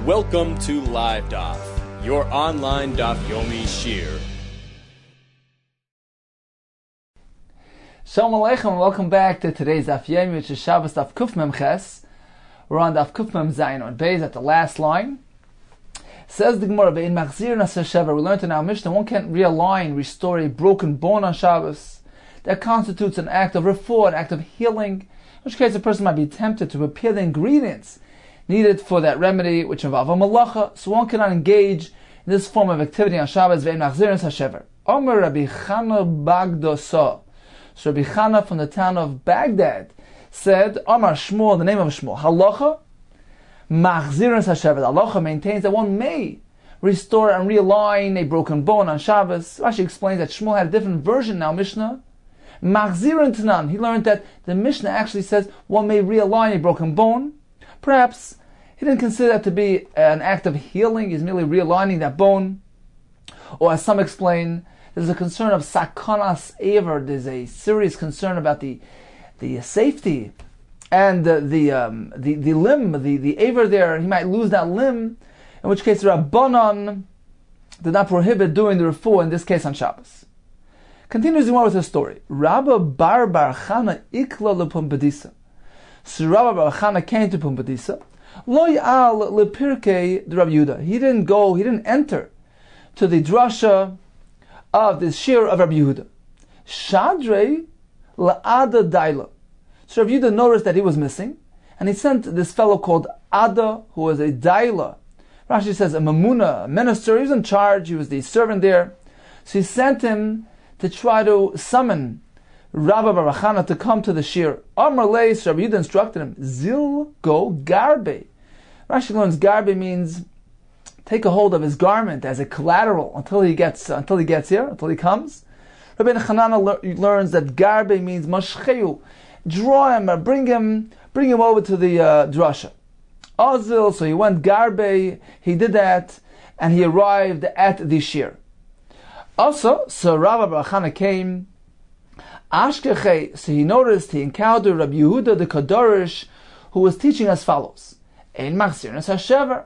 Welcome to LIVEDAF, your online Daf Yomi Shiur. Shalom Aleichem and welcome back to today's Daf Yomi, which is Shabbos Daf Kuf Mem Ches. We're on Daf Kuf Mem Zayin on Beis at the last line. Says the Gemara, "Bein machzir nasa shever." We learned in our Mishnah one can't realign, restore a broken bone on Shabbos. That constitutes an act of refuah, an act of healing. In which case, a person might be tempted to prepare the ingredients needed for that remedy, which involve a malacha. So one cannot engage in this form of activity on Shabbos. Bein machzir nasa shever. Omer Rabbi Chana Bagdosa. So Rabbi Chana from the town of Baghdad said, Amar Shmuel, the name of Shmuel, halacha, machzirin hashever. The halacha maintains that one may restore and realign a broken bone on Shabbos. Rashi explains that Shmuel had a different version now, Mishnah. Machzirin tanan. He learned that the Mishnah actually says one may realign a broken bone. Perhaps he didn't consider that to be an act of healing. He's merely realigning that bone. Or as some explain, there's a concern of sakanas aver. There's a serious concern about the safety and the limb, the aver there. He might lose that limb, in which case the Rabbanan did not prohibit doing the refuah, in this case on Shabbos. Continues the more with the story. Rabba bar Chana ikla lepumbedisa. So Rabba bar Chana came to Pumbedisa. Lo yal lepirke the Rabbi Yehuda. He didn't enter to the drasha of the Shiur of Rabbi Yehuda. Shadrei la'ada daila. So Rabbi Yehuda noticed that he was missing, and he sent this fellow called Ada, who was a daila. Rashi says a mamuna, a minister. He was in charge. He was the servant there. So he sent him to try to summon Rabba bar Chana to come to the Shiur. Amar lei, so Rabbi Yehuda instructed him, Zil go garbe. Rashi learns garbe means take a hold of his garment as a collateral until he gets here, until he comes. Rabbi Chanana learns that garbe means mashcheu. Draw him, or bring him over to the drasha. Azil, so he went garbe, he did that, and he arrived at the Shiur. Also, so Rabba bar Chana came, Ashkeche, so he encountered Rabbi Yehuda the Kadarish, who was teaching as follows. Ein machzir nes hashever.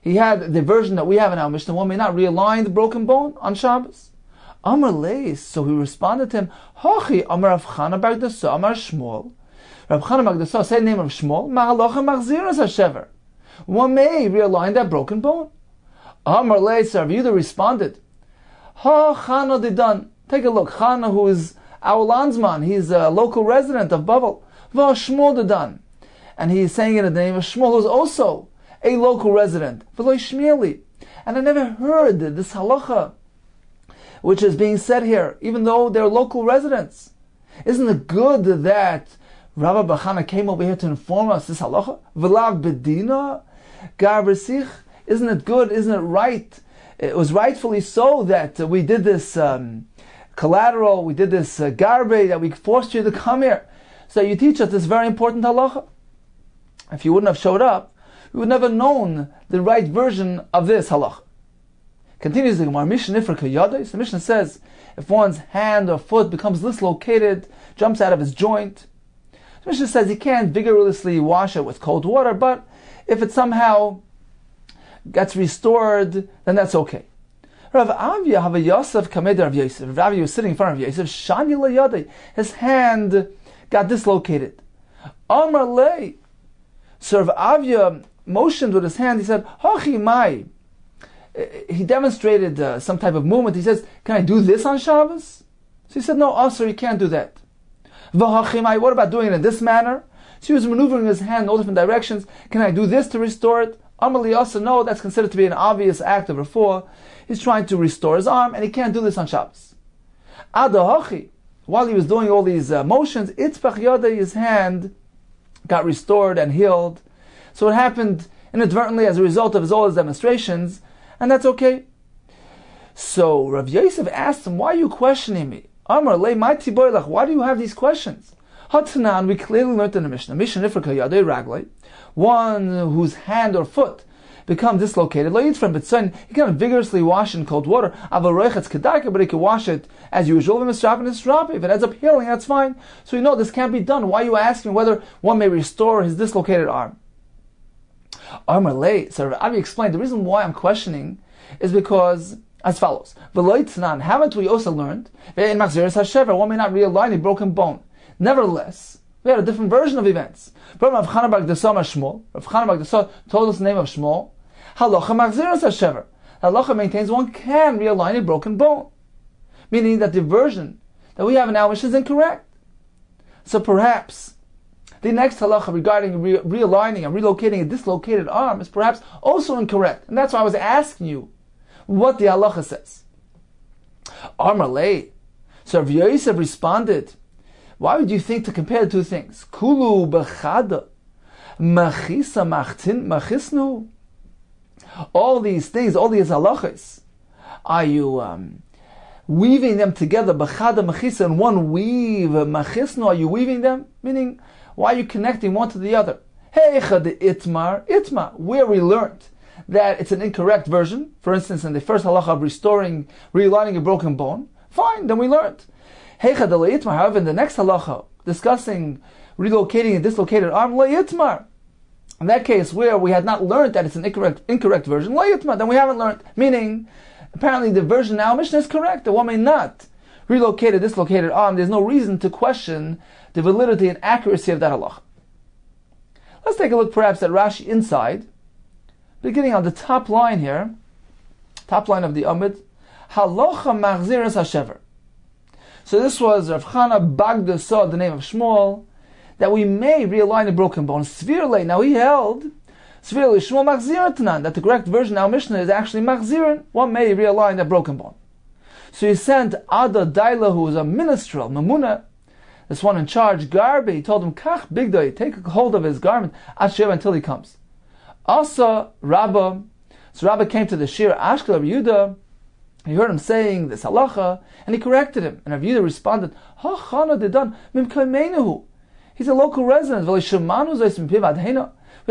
He had the version that we have in our Mishnah, one may not realign the broken bone on Shabbos. Amar leis, so he responded to him, Hachi, Amar Rav Chana Bagdosa, Amar Shmuel. Rav Chana Bagdosa, say the name of Shmuel, Ma'alocha machzir nes hashever. One may realign that broken bone. Amar leis, Rav Yehuda responded, Ha Chana didan. Take a look, Chana, who is our landsman, he's a local resident of Bavel. Va Shmuel didan. And he is saying it in the name of Shmuel, who is also a local resident. V'lo shmieli. And I never heard this halacha, which is being said here, even though they're local residents. Isn't it good that Rabba bar Chana came over here to inform us this halacha? V'lav bedina gar b'sich. Isn't it good? Isn't it right? It was rightfully so that we did this collateral, we did this garbe, that we forced you to come here. So you teach us this very important halacha. If you wouldn't have showed up, we would never known the right version of this halach. Continues the Gemara, Mishnah Nifra Kayadais. The Mishnah says, if one's hand or foot becomes dislocated, jumps out of his joint, the Mishnah says he can't vigorously wash it with cold water, but if it somehow gets restored, then that's okay. Rav Avia have a Yosef Kamed Rav Yosef. Rav Avia was sitting in front of Yosef. Shani Layadai. His hand got dislocated. Amar Lei. So Rav Avia motioned with his hand. He said, Hachi mai. He demonstrated some type of movement. He says, can I do this on Shabbos? So he said, no, sir, you can't do that. V'hachi mai. What about doing it in this manner? So he was maneuvering his hand in all different directions. Can I do this to restore it? Amar Li also, no, that's considered to be an obvious act of refuah. He's trying to restore his arm, and he can't do this on Shabbos. Adahachi. While he was doing all these motions, itzpach yada, his hand got restored and healed. So it happened inadvertently as a result of all his demonstrations, and that's okay. So Rav Yosef asked him, why are you questioning me? Amar le ma'ti boilach, why do you have these questions? Hatanan, we clearly learned in the Mishnah, Mishnah Nifra Kayadei Raglei, one whose hand or foot become dislocated, he cannot vigorously wash in cold water, but he can wash it as usual. If it ends up healing, that's fine. So this can't be done. Why are you asking whether one may restore his dislocated arm? Amar lei. So Rav Avi explained the reason why I'm questioning is because as follows: haven't we also learned one may not realign a broken bone? Nevertheless, we had a different version of events. Rav Chana bar Gdasa told us the name of Shmuel. Halacha machziras hashever. Halacha maintains one can realign a broken bone, meaning that the version that we have in our Mishnah is incorrect. So perhaps the next halacha regarding realigning and relocating a dislocated arm is perhaps also incorrect, and that's why I was asking you what the halacha says. Amar lei. So Rav Yosef responded, why would you think to compare the two things? Kulu b'chada machisa machisnu. All these things, all these halachas, are you weaving them together? B'chada machisa, in one weave, machisnu, are you weaving them? Meaning, why are you connecting one to the other? Heicha itmar, where we learned that it's an incorrect version. For instance, in the first halacha of realigning a broken bone, fine, then we learned. Heicha de leitmar, however, in the next halacha, discussing relocating a dislocated arm, leitmar. In that case, where we had not learned that it's an incorrect version, leitmar, then we haven't learned. Meaning, apparently the version now Mishnah is correct. The one may not relocate a dislocated arm. There's no reason to question the validity and accuracy of that halacha. Let's take a look perhaps at Rashi inside, beginning on the top line here, top line of the Amid, halacha machziras hashever. So this was Rav Chana bar Gdasa, the name of Shmuel, that we may realign a broken bone. Svirle, now he held, Svirle Shmuel machzirin tanan, that the correct version of our Mishnah is actually machzirin. One may realign a broken bone. So he sent Ada Daila, who was a minstrel, Mamuna, this one in charge, Garbe, he told him, Kach bigdoi, take hold of his garment, until he comes. Also, Rabbah, so Rabbah came to the Shiur Ashkel of Yehuda. He heard him saying this halacha, and he corrected him. And Rav Yehuda responded, Ha chana dedan mimkaimenuhu. He's a local resident. We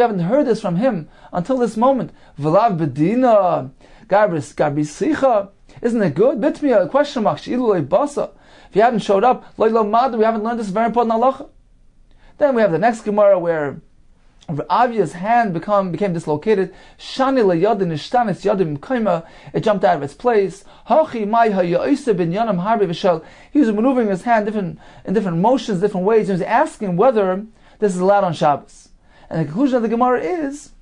haven't heard this from him until this moment. V'lav bedina garbisicha. Isn't it good? Bitmiya, question mark. If you hadn't showed up, we haven't learned this very important halacha. Then we have the next Gemara where Avia's hand became dislocated. Shani leyadin ishtanis yadim kaima. It jumped out of its place. Hachi mai haya'isa bin yanam harbi v'shel. He was maneuvering his hand in different motions, different ways. He was asking whether this is allowed on Shabbos. And the conclusion of the Gemara is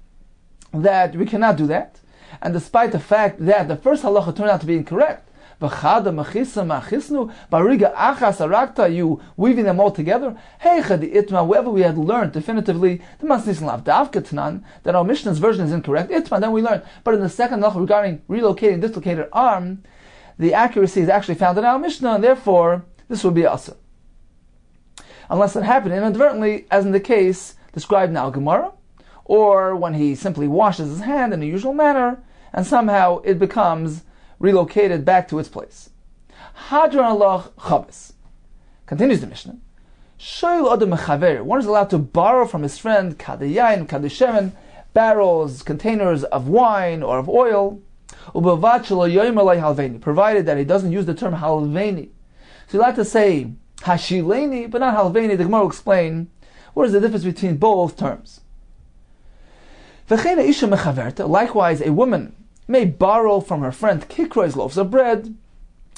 that we cannot do that. And despite the fact that the first halacha turned out to be incorrect, V'chada machisa machisnu bariga achas arakta, you weaving them all together. Hey chadi itma, wherever we had learned definitively the masnisin lav davka tanan that our Mishnah's version is incorrect. Itma, then we learned. But in the second halacha regarding relocating dislocated arm, the accuracy is actually found in our Mishnah, and therefore this would be asur, unless it happened inadvertently, as in the case described in Al Gemara, or when he simply washes his hand in the usual manner, and somehow it becomes relocated back to its place. Hadron Allah Chabes. Continues the Mishnah. Shoyl Adam Mechaver. One is allowed to borrow from his friend Kadayayin, Kadishemen, barrels, containers of wine or of oil, provided that he doesn't use the term halveni. So you're allowed to say hashileni, but not halveni. The Gemara will explain what is the difference between both terms. Likewise, a woman may borrow from her friend kikrois, loaves of bread.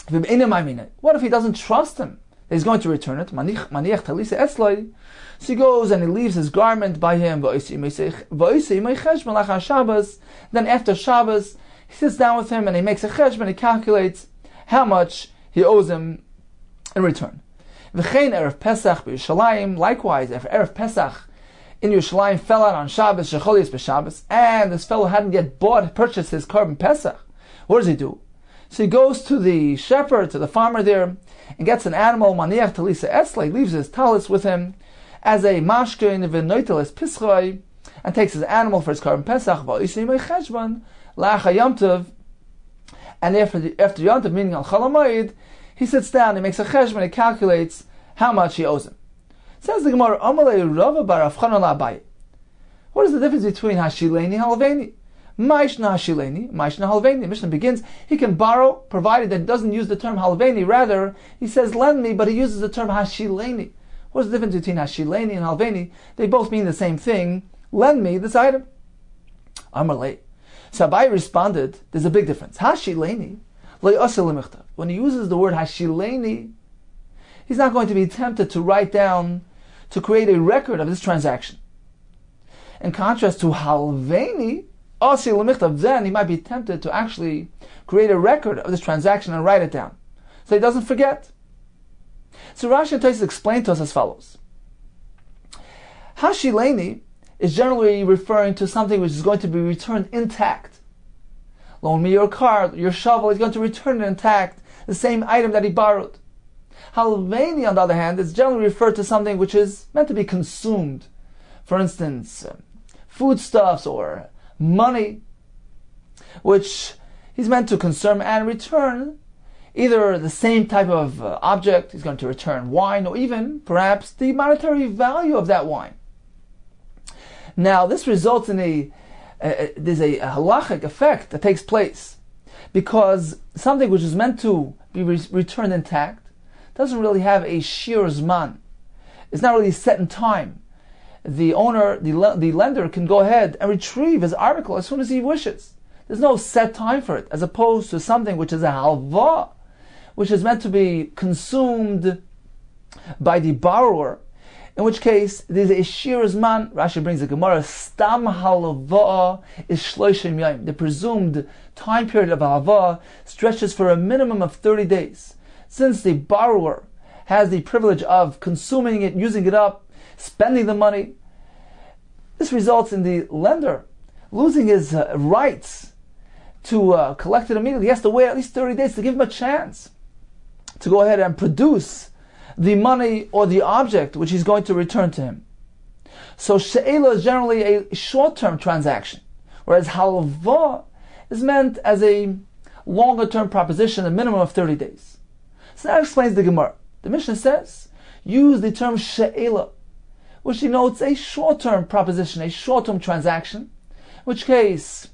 What if he doesn't trust him? He's going to return it. So he goes and he leaves his garment by him. Then after Shabbos, he sits down with him and he makes a cheshbon. He calculates how much he owes him in return. Likewise, if Erev Pesach in Yerushalayim fell out on Shabbos, Shecholias b'Shabbos, and this fellow hadn't yet purchased his korban Pesach, what does he do? So he goes to the shepherd, to the farmer there, and gets an animal, maniach talisa etzla, he leaves his talis with him, as a mashkin v'noiteles pischoi, and takes his animal for his korban Pesach, v'oisim cheshbon, la'acha Yom Tov, and after Yom Tov, meaning al Chalamayid, he sits down, he makes a cheshbon, he calculates how much he owes him. Says the Gemara, Amalei Rava bar Rav Chana la'Abaye. What is the difference between Hashileni and Halveni? Maishna Hashileni, Maishna Halveni. Mishnah begins, he can borrow, provided that he doesn't use the term Halveni. Rather, he says, lend me, but he uses the term Hashileni. What is the difference between Hashileni and Halveni? They both mean the same thing. Lend me this item. Amarle. So Abai responded, there's a big difference. Hashileni, when he uses the word Hashileni, he's not going to be tempted to write down, to create a record of this transaction. In contrast to Halveni, then he might be tempted to actually create a record of this transaction and write it down, so he doesn't forget. So Rashi and Tosfos explain to us as follows. Hashileni is generally referring to something which is going to be returned intact. Loan me your car, your shovel, he's going to return it intact, the same item that he borrowed. Halveni, on the other hand, is generally referred to something which is meant to be consumed. For instance, foodstuffs or money, which he's meant to consume and return either the same type of object, he's going to return wine, or even perhaps the monetary value of that wine. Now, this results in there's a halachic effect that takes place, because something which is meant to be returned intact doesn't really have a shiur zman. It's not really set in time. The owner, the lender, can go ahead and retrieve his article as soon as he wishes. There's no set time for it, as opposed to something which is a halva, which is meant to be consumed by the borrower, in which case there's a shiur zman. Rashi brings the Gemara, stam halva is shloshim yom. The presumed time period of halva stretches for a minimum of 30 days. Since the borrower has the privilege of consuming it, using it up, spending the money, this results in the lender losing his rights to collect it immediately. He has to wait at least 30 days to give him a chance to go ahead and produce the money or the object which he's going to return to him. So she'ela is generally a short-term transaction, whereas halva is meant as a longer-term proposition, a minimum of 30 days. So that explains the Gemara. The Mishnah says, use the term she'ela, which denotes a short-term proposition, a short-term transaction, in which case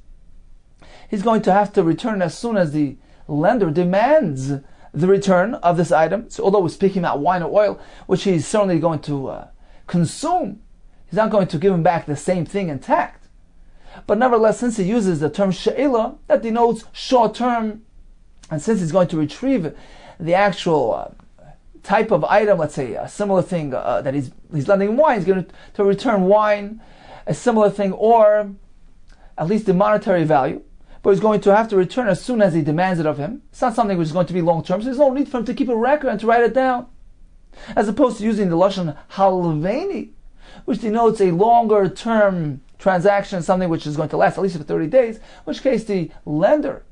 he's going to have to return as soon as the lender demands the return of this item. So although we're speaking about wine or oil, which he's certainly going to consume, he's not going to give him back the same thing intact. But nevertheless, since he uses the term she'ela, that denotes short-term, and since he's going to retrieve the actual type of item, let's say a similar thing that he's lending wine, he's going to return wine, a similar thing, or at least the monetary value, but he's going to have to return as soon as he demands it of him. It's not something which is going to be long-term, so there's no need for him to keep a record and to write it down. As opposed to using the lashon halveni, which denotes a longer-term transaction, something which is going to last at least for 30 days, in which case the lender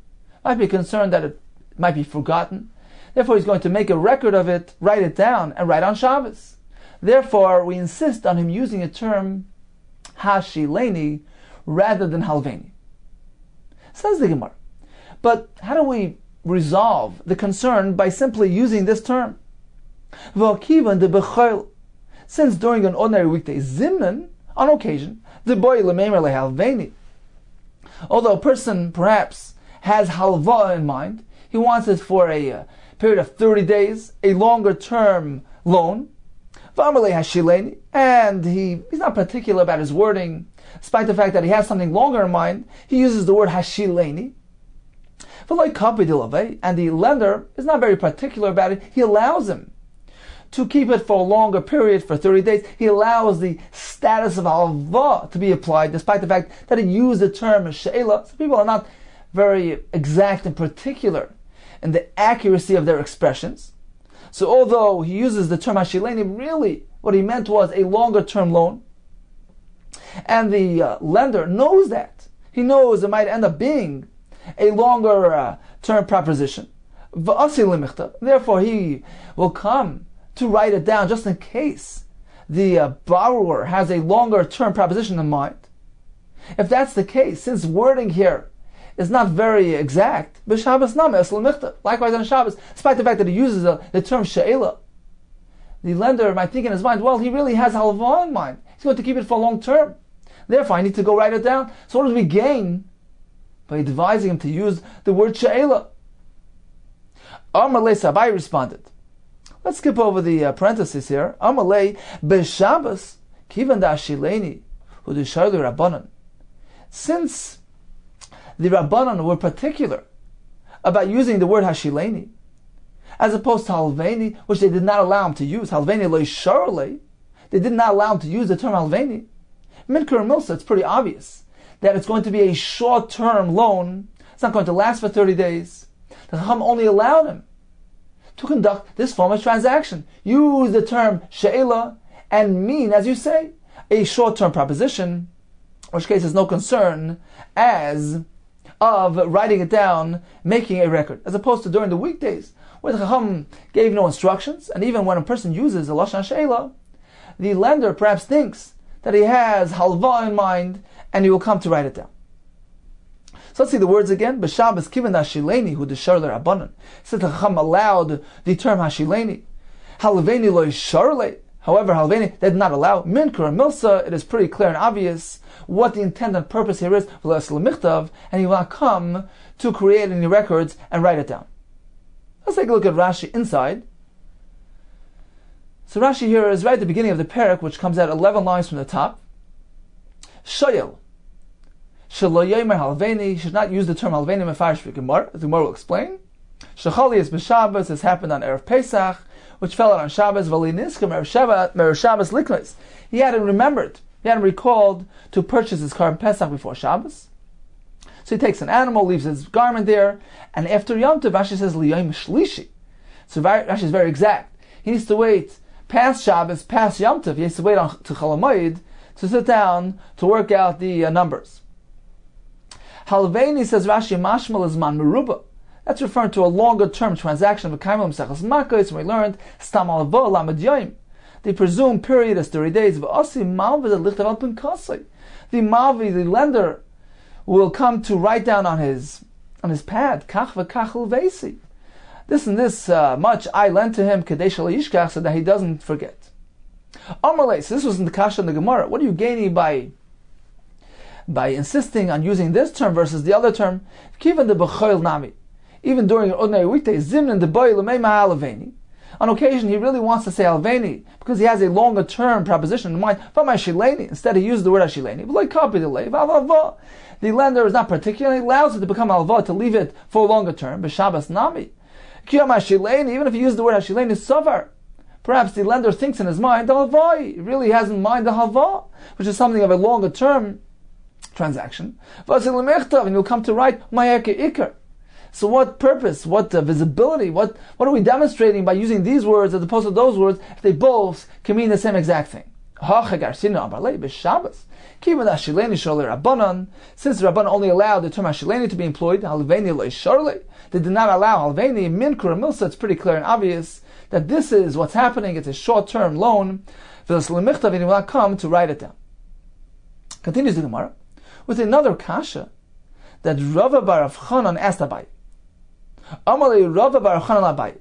might be concerned that it might be forgotten. Therefore, he's going to make a record of it, write it down, and write on Shabbos. Therefore, we insist on him using a term hashileni rather than halveni. Says the Gemara. But how do we resolve the concern by simply using this term? Since during an ordinary weekday, zimnan, on occasion, the boy lememer lehalveni. Although a person perhaps has halva in mind, he wants it for a period of 30 days, a longer term loan, and he's not particular about his wording, despite the fact that he has something longer in mind, he uses the word hashileni. And the lender is not very particular about it. He allows him to keep it for a longer period, for 30 days. He allows the status of halva to be applied, despite the fact that he used the term she'ela. So people are not very exact and particular in the accuracy of their expressions. So although he uses the term hashileni, really what he meant was a longer term loan. And the lender knows that. He knows it might end up being a longer term proposition. Therefore he will come to write it down just in case the borrower has a longer term proposition in mind. If that's the case, since wording here is not very exact, likewise on Shabbos, despite the fact that he uses the term she'ela, the lender might think in his mind, well, he really has halva in mind. He's going to keep it for long term. Therefore, I need to go write it down. So what do we gain by advising him to use the word she'ela? Amalei Sabai responded. Let's skip over the parenthesis here. Amalei b'Shabbos kivan da'ashileni hu d'sharlu rabbanon since the Rabbanan were particular about using the word Hashileni, as opposed to Halveni, which they did not allow him to use, Halveni lo Sharle, they did not allow him to use the term Halveni. Minker and Milsa, it's pretty obvious that it's going to be a short-term loan. It's not going to last for 30 days. The Chacham only allowed him to conduct this form of transaction. Use the term She'ela and mean, as you say, a short-term proposition, in which case there's no concern as of writing it down, making a record, as opposed to during the weekdays, where the Chacham gave no instructions, and even when a person uses a Lashon She'ela, the lender perhaps thinks that he has halva in mind, and he will come to write it down. So let's see the words again. B'Shabbos kiven hashileni hu d'shar l'Rabbanan. Since the Chacham allowed the term hashileni, halveni lo yisharle. However, halveni they did not allow. Minkur and milsa, it is pretty clear and obvious what the intent and purpose here is. And he will not come to create any records and write it down. Let's take a look at Rashi inside. So Rashi here is right at the beginning of the parak, which comes out 11 lines from the top. Shoyel. Shelo yomer halveni, should not use the term halveni mefarish v'gemar, as the Gemara will explain. Shechali is b'Shabbos, this happened on Erev Pesach, which fell out on Shabbos. V'liniska mer Shabbos liknos. He hadn't remembered, he hadn't recalled to purchase his car in Pesach before Shabbos. So he takes an animal, leaves his garment there, and after Yom Tov, Rashi says liyom shlishi. So Rashi is very exact. He needs to wait past Shabbos, past Yom Tov. He has to wait on to Chol HaMoed to sit down to work out the numbers. Halveini, says Rashi, mashmal is man meruba. That's referring to a longer term transaction of Kaimel Mesechus Makos, when we learned Stam Alva Lamed Yoim. The presumed period is 30 days. The Mavi, the lender, will come to write down on his pad, Kach v'kach l'veisi. This and this much I lent to him, Kadesh Yishkach, so that he doesn't forget. Amalei, so this was in the Kasha and the Gemara. What are you gaining by insisting on using this term versus the other term? Kivan the B'choil Nami. Even during an ordinary weekday, Zimnan the Boy L'mei Ma'alaveni. On occasion, he really wants to say Alveni because he has a longer term proposition in mind. But my Shileni, instead he used the word Ashileni. But like copy the lay, the lender is not particular. He allows it to become alva, to leave it for a longer term. B'Shabbos Nami. Kiyam Ashileni, even if he used the word Ashileni, Savar. Perhaps the lender thinks in his mind, the halva, he really has in mind the halva, which is something of a longer term transaction. And you'll come to write Mayeke Iker. So what purpose, what visibility, what are we demonstrating by using these words as opposed to those words if they both can mean the same exact thing? Since the Rabban only allowed the term Hashileni to be employed, they did not allow Halveni, Minkur, and Milsa, it's pretty clear and obvious that this is what's happening, it's a short-term loan, and he will not come to write it down. Continues the Gemara with another kasha that Rava bar Avchanan asked Abai. Amalei Rava bar Avchanan Abai.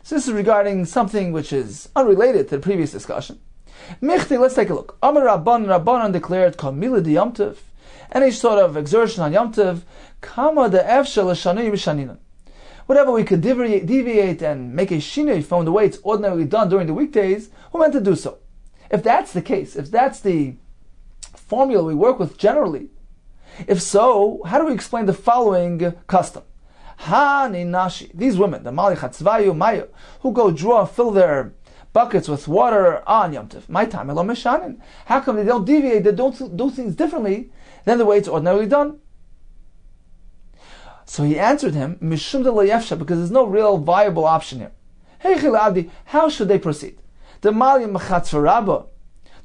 So this is regarding something which is unrelated to the previous discussion. Michti, let's take a look. Amar Rabbanan declared Kamila de Yom Tov, any sort of exertion on Yom Tov, Kama de Efshel Shani B'Shaninan. Whatever we could deviate and make a shinui from the way it's ordinarily done during the weekdays, we're meant to do so. If that's the case, if that's the formula we work with generally, if so, how do we explain the following custom? Ha-ni-nashi, these women, the Malichatzvayu Maya, who go fill their buckets with water on Yom Tov. My time, Elo Meshanin. How come they don't deviate, they don't do things differently than the way it's ordinarily done? So he answered him, Mishum de Yefsha, because there's no real viable option here. Hey Chilabdi, how should they proceed? The Malim Mechatzvarabba,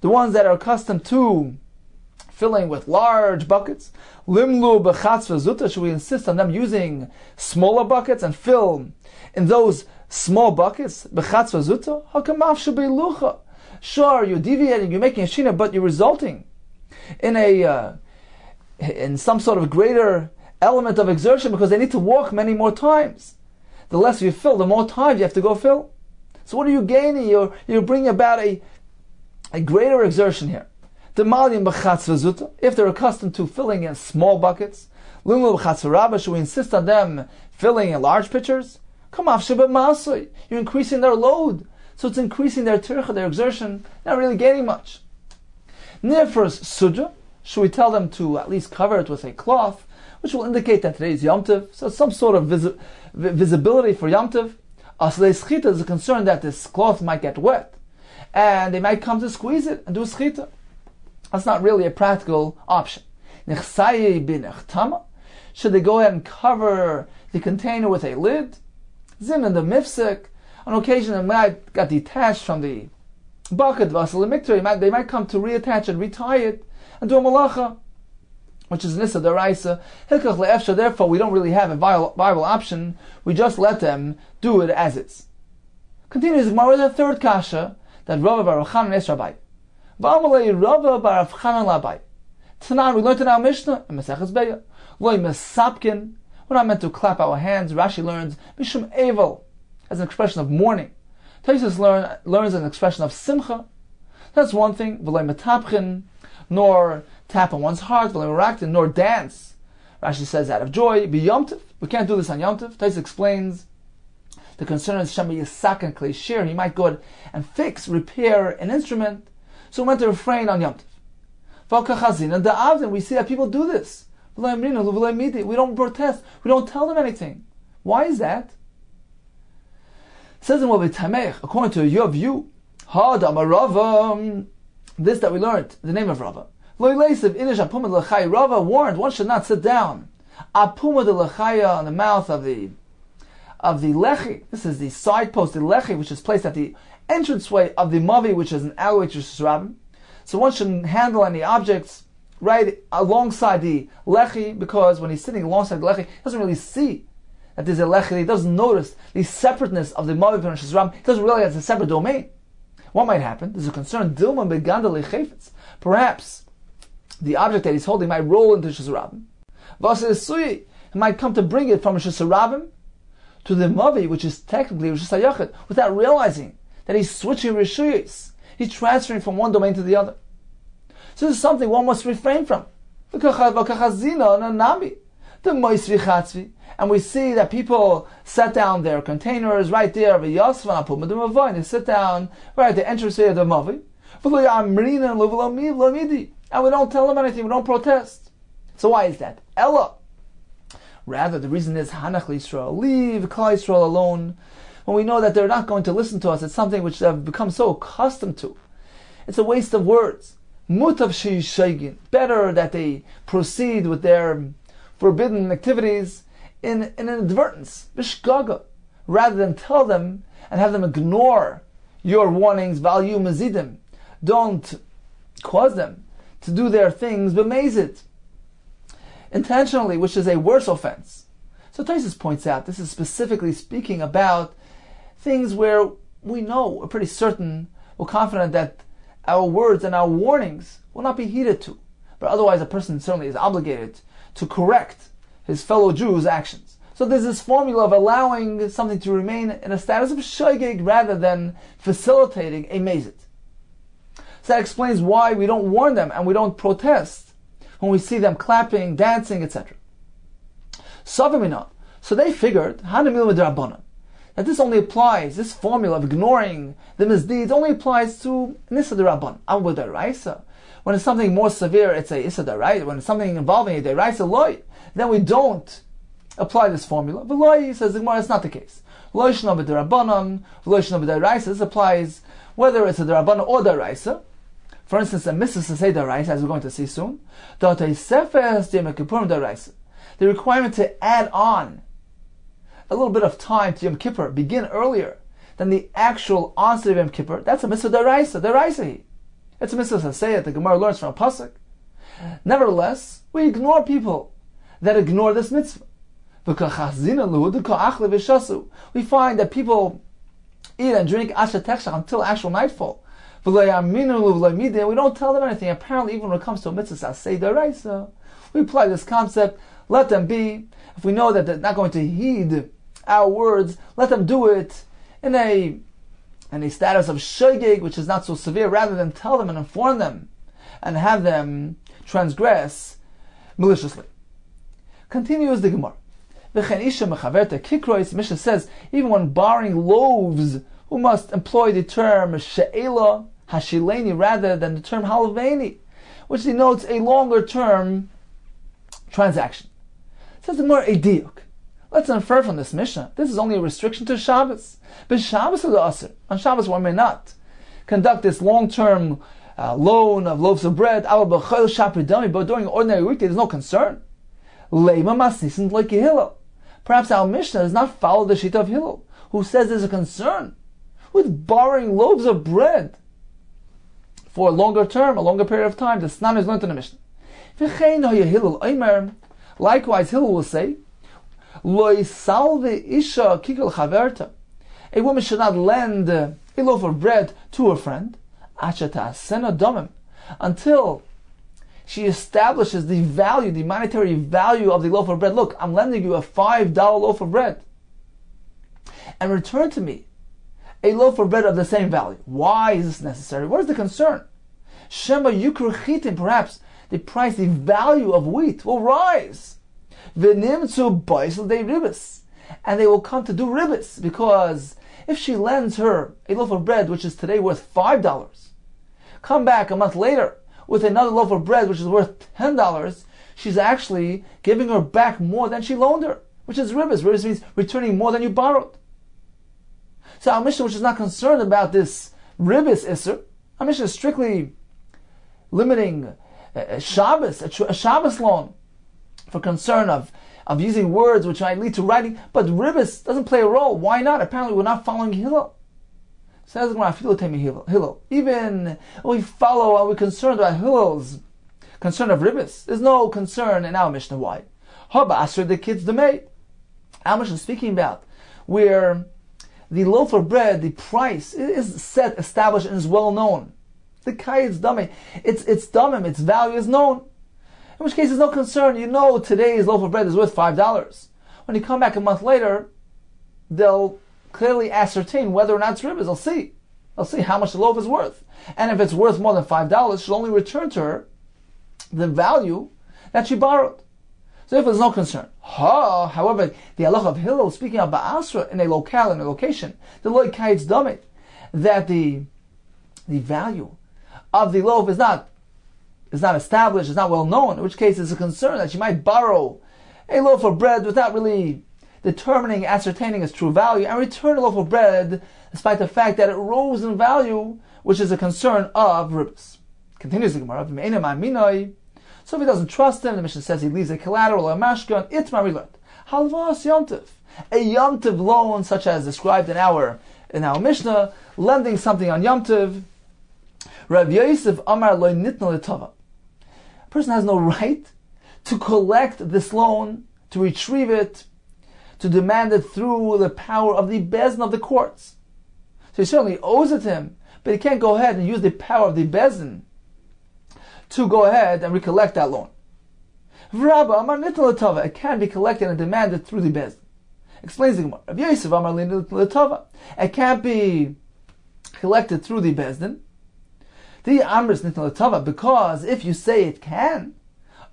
the ones that are accustomed to filling with large buckets, Limlu Bechatzva Zuta, should we insist on them using smaller buckets and fill in those small buckets? Bechatzva Zuta? Hakamav should be lucha. Sure, you're deviating, you're making a shina, but you're resulting in some sort of greater element of exertion because they need to walk many more times. The less you fill, the more time you have to go fill. So what are you gaining? You're bringing about a greater exertion here. The malim b'chatzva zuta, if they're accustomed to filling in small buckets, lumlu b'chatzva rabba, should we insist on them filling in large pitchers? Come off sheba masui, you're increasing their load, so it's increasing their tircha, their exertion, not really gaining much. Nifras sudra, Should we tell them to at least cover it with a cloth, which will indicate that today is Yom Tov? So some sort of visibility for Yom Tov. Aslei schita is a concern that this cloth might get wet, and they might come to squeeze it and do a schita. That's not really a practical option. Should they go ahead and cover the container with a lid? Zim and the mifsek. On occasion, it might get detached from the bucket. They might come to reattach it, retie it, and do a malacha, which is nissa deraisa. Hilkach le'efsha. Therefore, we don't really have a viable option. We just let them do it as is. Continues the Gemara with a third kasha that Rava bar Rav Chanan asked Rabbi. V'amalei Rava bar Rav Chanan labai. Tanan, we learned in our Mishnah in Maseches Beya. Loi mesapkin. We're not meant to clap our hands. Rashi learns mishum evel as an expression of mourning. Taisus learns an expression of simcha. That's one thing. V'loi metapchin, nor tap on one's heart. V'loi meraktin, nor dance. Rashi says out of joy. Be Yom Tov. We can't do this on Yom Tov. Taisus explains the concern is Shema Yisak and Klei Shir. He might go and fix, repair an instrument. So we meant to refrain on Yom Tov. And we see that people do this. We don't protest. We don't tell them anything. Why is that? It says in according to your view, this that we learned, the name of Rava. Rava warned one should not sit down on the mouth of the lechi. This is the side post, the lechi, which is placed at the entranceway of the mavi, which is an alleyway to Shusrabim. So one shouldn't handle any objects right alongside the lechi, because when he's sitting alongside the lechi, he doesn't really see that there's a lechi. He doesn't notice the separateness of the mavi and Shusrabim. He doesn't realize it's a separate domain. What might happen? There's a concern. Dilma beganda lechefetz. Perhaps the object that he's holding might roll into Shusrabim. He might come to bring it from Shusrabim to the mavi, which is technically Rosh Hashanah, without realizing that he's switching rishuyos. He's transferring from one domain to the other. So this is something one must refrain from. And we see that people set down their containers right there. They sit down right at the entrance of the mavi. And we don't tell them anything. We don't protest. So why is that? Ella. Rather, the reason is Hanach Yisrael. Leave Klal Yisrael alone. When we know that they're not going to listen to us, it's something which they've become so accustomed to. It's a waste of words. Mutav sheishagin. Better that they proceed with their forbidden activities in inadvertence, bishgaga, rather than tell them and have them ignore your warnings. Value mazidim. Don't cause them to do their things b'mezid, intentionally, which is a worse offense. So Taisus points out this is specifically speaking about things where we know, we're pretty certain, we're confident that our words and our warnings will not be heeded to. But otherwise a person certainly is obligated to correct his fellow Jews' actions. So there's this formula of allowing something to remain in a status of shogeg rather than facilitating a mezid. So that explains why we don't warn them and we don't protest when we see them clapping, dancing, etc. So they figured, that this only applies, this formula of ignoring the misdeeds only applies to Nissa D'Rabban. Abu D'Raisa. When it's something more severe, it's a Issa D'Raisa. When it's something involving a D'Raisa Loi, then we don't apply this formula. But Loi, says the Gemara, it's not the case. Loi Shna B'D'Rabbanan, Loi Shna B'D'Raisa. This applies whether it's a D'Rabbanan or D'Raisa. For instance, a Mrs. to say D'Raisa, as we're going to see soon. The requirement to add on a little bit of time to Yom Kippur, begin earlier than the actual onset of Yom Kippur, that's a mitzvah d'oraisa. It's a mitzvah saseh that the Gemara learns from a pasuk. Nevertheless, we ignore people that ignore this mitzvah. We find that people eat and drink asher tekshach until actual nightfall. We don't tell them anything. Apparently, even when it comes to a mitzvah saseh d'oraisa, we apply this concept. Let them be. If we know that they're not going to heed our words, let them do it in a status of shogeg, which is not so severe, rather than tell them and inform them and have them transgress maliciously. Continues the Gemara. Mishnah says, even when borrowing loaves, who must employ the term she'ela hashileni rather than the term halveni. which denotes a longer-term transaction. Says the more a diuk. Let's infer from this Mishnah, this is only a restriction to Shabbos. But Shabbos is asr. On Shabbos one may not conduct this long-term loan of loaves of bread, but during ordinary weekday there's no concern. Perhaps our Mishnah does not follow the Shita of Hillel, who says there's a concern with borrowing loaves of bread for a longer term, a longer period of time. The Snan is learned in the Mishnah. Likewise, Hillel will say, a woman should not lend a loaf of bread to her friend until she establishes the value, the monetary value of the loaf of bread. Look, I'm lending you a $5 loaf of bread, and return to me a loaf of bread of the same value. Why is this necessary? What is the concern? Shema yukru chitin, perhaps the price, the value of wheat will rise. V'nimtzu baisel de ribis, and they will come to do ribis, because if she lends her a loaf of bread which is today worth $5, come back a month later with another loaf of bread which is worth $10, she's actually giving her back more than she loaned her, which is ribis. Ribis means returning more than you borrowed. So our Mishnah, which is not concerned about this ribis isser, our Mishnah is strictly limiting a Shabbos loan for concern of using words which might lead to writing, but ribis doesn't play a role. Why not? Apparently we're not following Hillel. Says Hillel. Even when we follow, are we concerned about Hillel's concern of ribis? There's no concern in our Mishnah. Why? Haba asr the kids the maid. Our Mishnah is speaking about where the loaf of bread, the price is set, established, and is well known. The kayit's dummy, its damim, its value is known. In which case, there's no concern. You know today's loaf of bread is worth $5. When you come back a month later, they'll clearly ascertain whether or not it's ribis. They'll see how much the loaf is worth. And if it's worth more than $5, she'll only return to her the value that she borrowed. So if there's no concern. However, the halacha of Hillel, speaking of ba'asra in a locale, in a location, the loy kayit's damit, that the value of the loaf is not established, is not well known, in which case it's a concern that she might borrow a loaf of bread without really ascertaining its true value, and return a loaf of bread despite the fact that it rose in value, which is a concern of ribis. Continues the Gemara, so if he doesn't trust him, the Mishnah says he leaves a collateral, a mashkan, itmar we learned. Halvas yomtiv. A yomtiv loan, such as described in our Mishnah, lending something on yomtiv. Rav Yosef Amar lo nitna letava. A person has no right to collect this loan, to retrieve it, to demand it through the power of the bezin of the courts. So he certainly owes it to him, but he can't go ahead and use the power of the bezin to go ahead and recollect that loan. Rabba Amar nitna letava. It can be collected and demanded through the bezin. Explains the Gemara. Rav Yosef Amar lo nitna letava. It can't be collected through the bezin. The Amris nitna letava, because if you say it can,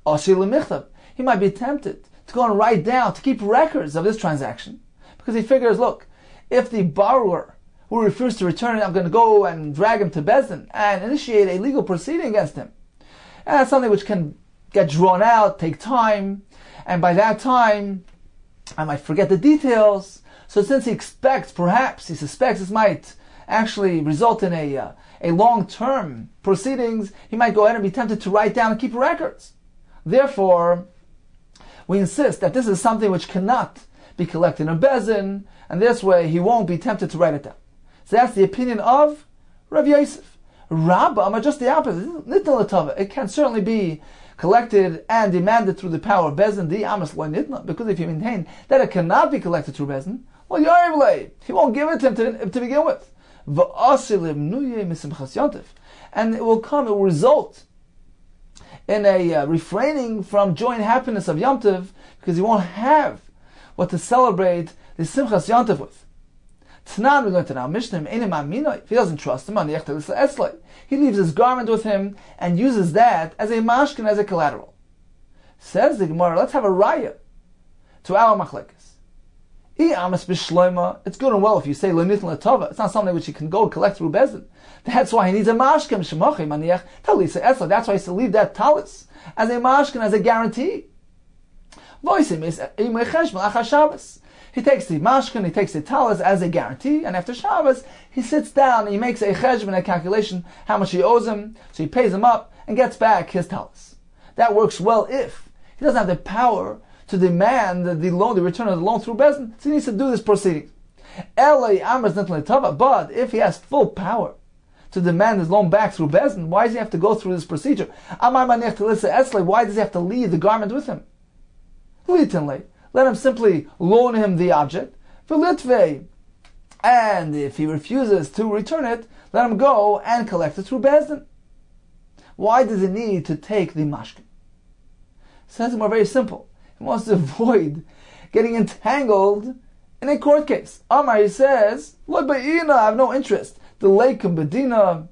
he might be tempted to go and write down, to keep records of this transaction, because he figures, look, if the borrower who refers to return it, I'm going to go and drag him to Bezdin and initiate a legal proceeding against him. And that's something which can get drawn out, take time, and by that time, I might forget the details. So since he suspects this might actually result in a long-term proceedings, he might go ahead and be tempted to write down and keep records. Therefore, we insist that this is something which cannot be collected in Bezin, and this way he won't be tempted to write it down. So that's the opinion of Rav Yosef. Rabbah, just the opposite. Nitna letava. It can certainly be collected and demanded through the power of Bezin, the Amos lo nitna, because if you maintain that it cannot be collected through Bezin, well, he won't give it to him to begin with. And it will result in a refraining from joint happiness of Yom Tov, because he won't have what to celebrate the Simchas Yom Tov with. Tanan, we learned in our Mishnah, if he doesn't trust him, he leaves his garment with him and uses that as a mashkin, as a collateral. Says the Gemara, let's have a raya to our machlekes. It's good and well if you say Lenit Latova. It's not something which you can go collect through Bezdin. That's why he needs a mashkim shemachim maniach talisa esla. That's why he has to leave that talis as a mashkin, as a guarantee. He takes the mashkin, he takes the talis as a guarantee, and after Shabbos he sits down and he makes a cheshbon, a calculation how much he owes him. So he pays him up and gets back his talis. That works well if he doesn't have the power to demand the loan, the return of the loan through Bezdin, so he needs to do this proceeding. But if he has full power to demand his loan back through Bezdin, why does he have to go through this procedure? Why does he have to leave the garment with him? Let him simply loan him the object. And if he refuses to return it, let him go and collect it through Bezdin. Why does he need to take the mashkin? Says more very simple. He wants to avoid getting entangled in a court case. Amar, he says, I have no interest. The Leikum Bedina,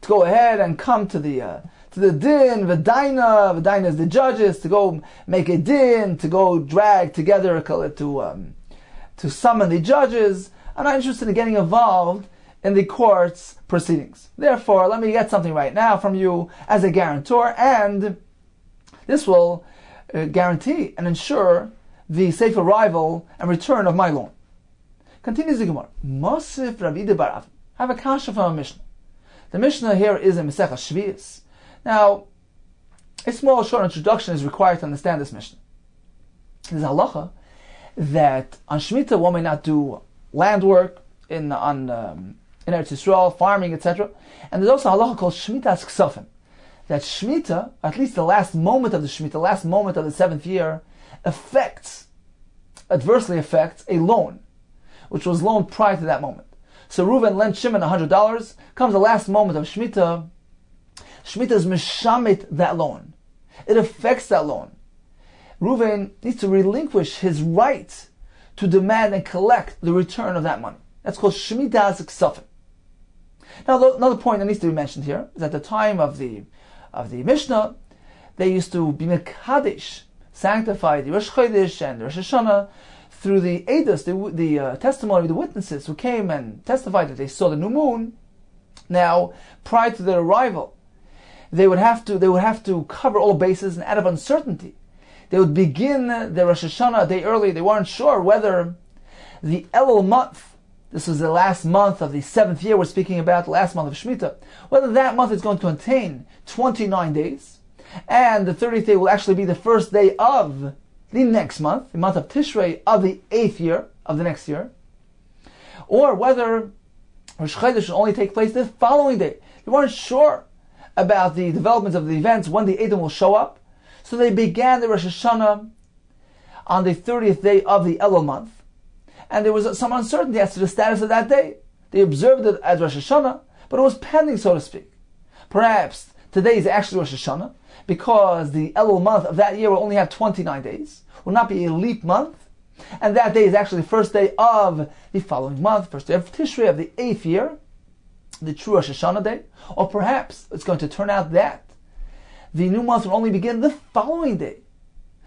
to go ahead and come to the din, V'daina is the judges, to go make a din, to go drag together, to summon the judges. I'm not interested in getting involved in the court's proceedings. Therefore, let me get something right now from you as a guarantor, and this will guarantee and ensure the safe arrival and return of my loan. Continues the Gemara. Mosif Ravida Barav. I have a kasha from a Mishnah. The Mishnah here is in Masechah Shvius. Now, a small short introduction is required to understand this Mishnah. There's a halacha that on Shemitah one may not do land work in Eretz Yisrael, farming, etc. And there's also a halacha called Shmitas Ksafim. That Shemitah, at least the last moment of the Shemitah, last moment of the 7th year, adversely affects a loan, which was loaned prior to that moment. So Reuven lent Shimon $100, comes the last moment of Shemitah. Shemitah is mishamit that loan. It affects that loan. Reuven needs to relinquish his right to demand and collect the return of that money. That's called Shemitah's Ksafim. Now, another point that needs to be mentioned here is at the time of the Mishnah, they used to be Mekadesh, sanctify the Rosh Chodesh and the Rosh Hashanah through the Eidos, the testimony of the witnesses who came and testified that they saw the new moon. Now, prior to their arrival, they would have to cover all bases, and out of uncertainty, they would begin their Rosh Hashanah a day early. They weren't sure whether the Elul month, this was the last month of the 7th year we're speaking about, the last month of Shemitah, whether that month is going to contain 29 days, and the 30th day will actually be the first day of the next month, the month of Tishrei of the 8th year of the next year, or whether Rosh Chodesh will only take place the following day. They weren't sure about the developments of the events, when the Edom will show up, so they began the Rosh Hashanah on the 30th day of the Elul month, and there was some uncertainty as to the status of that day. They observed it as Rosh Hashanah, but it was pending, so to speak. Perhaps today is actually Rosh Hashanah, because the Elul month of that year will only have 29 days, will not be a leap month, and that day is actually the first day of the following month, first day of Tishrei of the 8th year, the true Rosh Hashanah day. Or perhaps it's going to turn out that the new month will only begin the following day,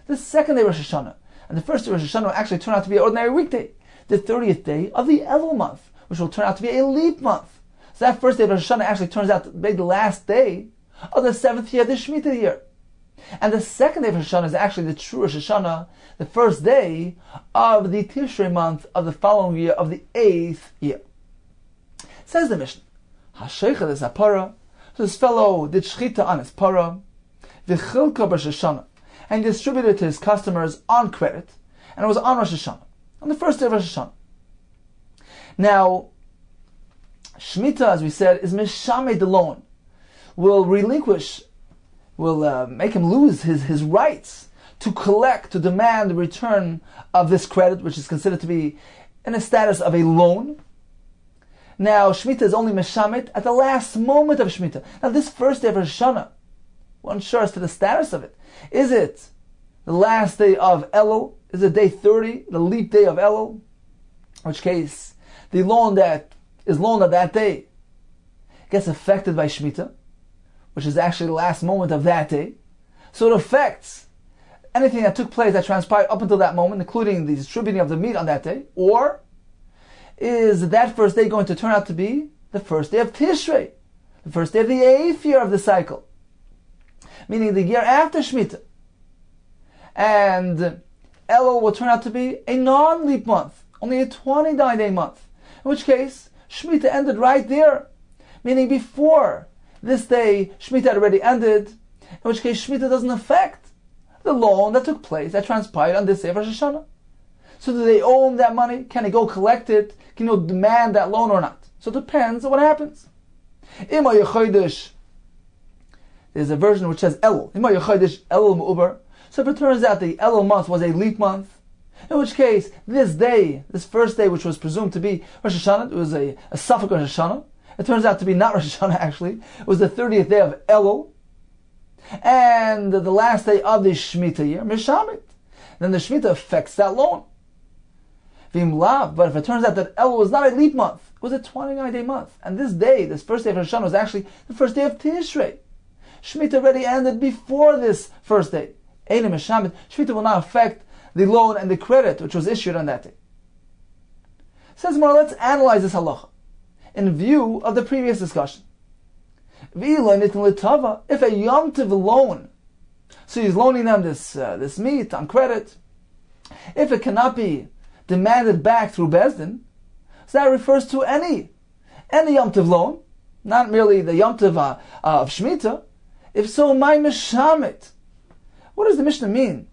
the second day of Rosh Hashanah, and the first day of Rosh Hashanah will actually turn out to be an ordinary weekday, the 30th day of the Elul month, which will turn out to be a leap month. So that first day of Rosh Hashanah actually turns out to be the last day of the 7th year, the Shemitah year. And the second day of Rosh Hashanah is actually the true Rosh Hashanah, the first day of the Tishrei month of the following year, of the 8th year. Says the Mishnah, Hasheicha is a para, so this fellow did shchita on his para, v'chilka b'Rosh Hashanah, and distributed to his customers on credit, and it was on Rosh Hashanah, on the first day of Rosh Hashanah. Now, Shemitah, as we said, is mishameh the loan, will make him lose his rights to collect, to demand the return of this credit, which is considered to be in a status of a loan. Now, Shemitah is only meshamet at the last moment of Shemitah. Now, this first day of Rosh Hashanah, we're unsure as to the status of it. Is it the last day of Elul? Is it day 30, the leap day of Elul? In which case, the loan that is loaned at that day gets affected by Shemitah, which is actually the last moment of that day. So it affects anything that took place, that transpired up until that moment, including the distributing of the meat on that day, or is that first day going to turn out to be the first day of Tishrei, the first day of the 8th year of the cycle, meaning the year after Shemitah, and Elul will turn out to be a non-leap month, only a 29-day month, in which case Shemitah ended right there, meaning before this day Shemitah had already ended, in which case Shemitah doesn't affect the loan that took place, that transpired on this day of Rosh Hashanah. So do they owe him that money? Can he go collect it? Can he demand that loan or not? So it depends on what happens. There's a version which says Elul. So if it turns out the Elul month was a leap month, in which case this day, this first day, which was presumed to be Rosh Hashanah, it was a suffix Rosh Hashanah. It turns out to be not Rosh Hashanah actually. It was the 30th day of Elul, and the last day of the Shemitah year, Mishamit. Then the Shemitah affects that loan. But if it turns out that Elul was not a leap month, it was a 29-day month, and this day, this first day of Rosh Hashanah, was actually the first day of Tishrei. Shemitah already ended before this first day. Shemitah will not affect the loan and the credit which was issued on that day. Says more, let's analyze this halacha in view of the previous discussion. If a Yom Tov loan, so he's loaning them this meat on credit, if it cannot be demanded back through Bezdin, so that refers to any Yom Tov loan, not merely the Yom Tov of Shemitah. If so, my Meshamit. What does the Mishnah mean?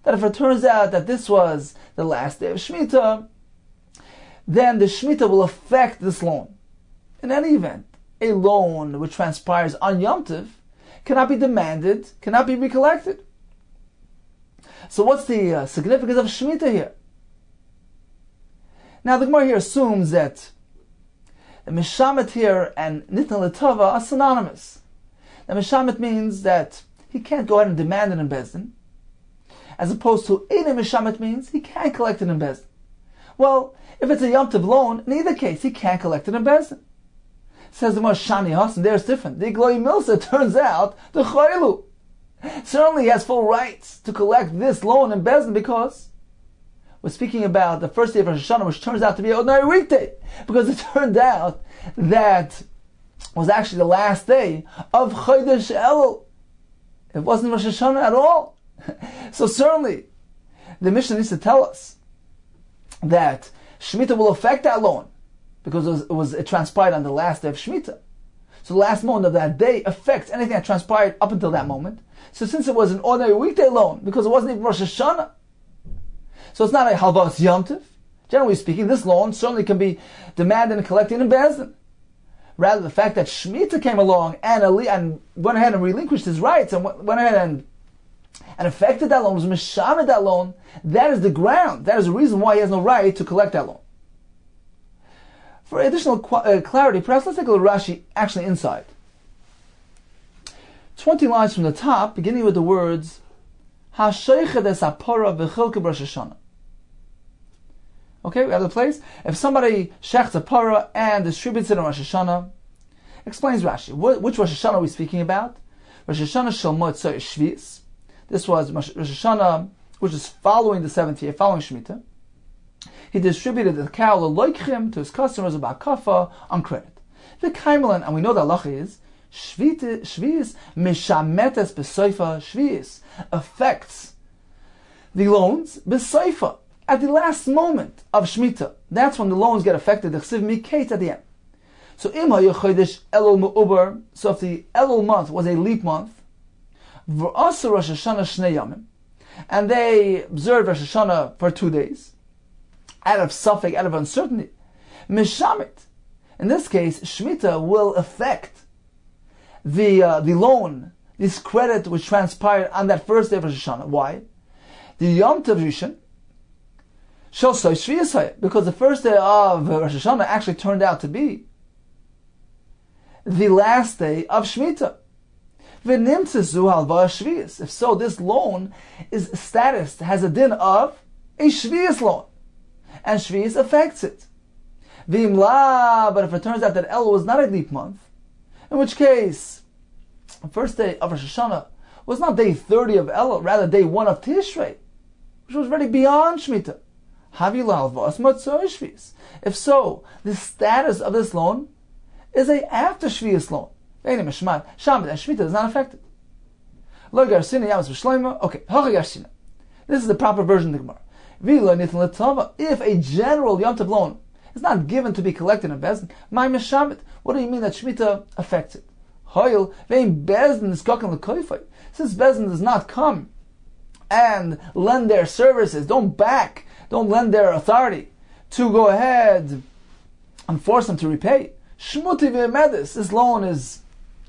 That if it turns out that this was the last day of Shemitah, then the Shemitah will affect this loan. In any event, a loan which transpires on Yom Tov cannot be demanded, cannot be recollected. So what's the significance of Shemitah here? Now the Gemara here assumes that the Mishamit here and Nitna L'Tava are synonymous. The Mishamit means that he can't go ahead and demand it in Bezdin, as opposed to Eina Mishamit means he can't collect it in Bezdin. Well, if it's a Yom Tov loan, in either case, he can't collect it in Bezdin. Says the Gemara, Shani Hasan, there it's different. The Gloi Milsa, turns out, the Chaylu certainly has full rights to collect this loan in Bezdin, because we're speaking about the first day of Rosh Hashanah, which turns out to be an ordinary weekday, because it turned out that was actually the last day of Chodesh Elul. It wasn't Rosh Hashanah at all. So certainly, the Mishnah needs to tell us that Shemitah will affect that loan, because it transpired on the last day of Shemitah. So the last moment of that day affects anything that transpired up until that moment. So since it was an ordinary weekday loan, because it wasn't even Rosh Hashanah, so it's not a halvas Yom Tov. Generally speaking, this loan certainly can be demanded and collected in Bezdin. Rather, the fact that Shemitah came along and went ahead and relinquished his rights and went ahead and affected that loan, was mishamed that loan, that is the ground, that is the reason why he has no right to collect that loan. For additional clarity, perhaps let's take a little Rashi actually inside. 20 lines from the top, beginning with the words, HaShoiched es hapora v'chilka b'Rosh Hashanah. Okay, we have the place. If somebody shechts a parah and distributes it on Rosh Hashanah, explains Rashi. Which Rosh Hashanah are we speaking about? Rosh Hashanah Shel Motzei Shvius. This was Rosh Hashanah, which is following the 7th year, following Shemitah. He distributed the cow l'loichim to his customers about kafa on credit. The kaimelan, and we know the halacha is Shvius mishametes b'soifa. Shvius affects the loans b'soifa. At the last moment of Shemitah, that's when the loans get affected. The chsiv mikate at the end. So im hayochodesh Elul me'uber. So if the Elul month was a leap month, v'asa Rosh Hashanah shnei yamim, and they observed Rosh Hashanah for 2 days, out of suffix, out of uncertainty, mishamit. In this case, Shemitah will affect the loan, this credit which transpired on that first day of Rosh Hashanah. Why? The Yom Tov Rishon, because the first day of Rosh Hashanah actually turned out to be the last day of Shemitah. If so, this loan is status, has a din of a Shvius loan, and Shvius affects it. But if it turns out that Elul was not a leap month, in which case the first day of Rosh Hashanah was not day 30 of Elul, rather day 1 of Tishrei, which was already beyond Shemitah. If so, the status of this loan is a after Shvius loan. And Shemitah is not affected. Okay, this is the proper version of the Gemara. If a general Yom Tov loan is not given to be collected in Bezdin, what do you mean that Shemitah affects it? Since Bezdin does not come and lend their services, don't lend their authority to go ahead and force them to repay. Shmuti v'medis, this loan is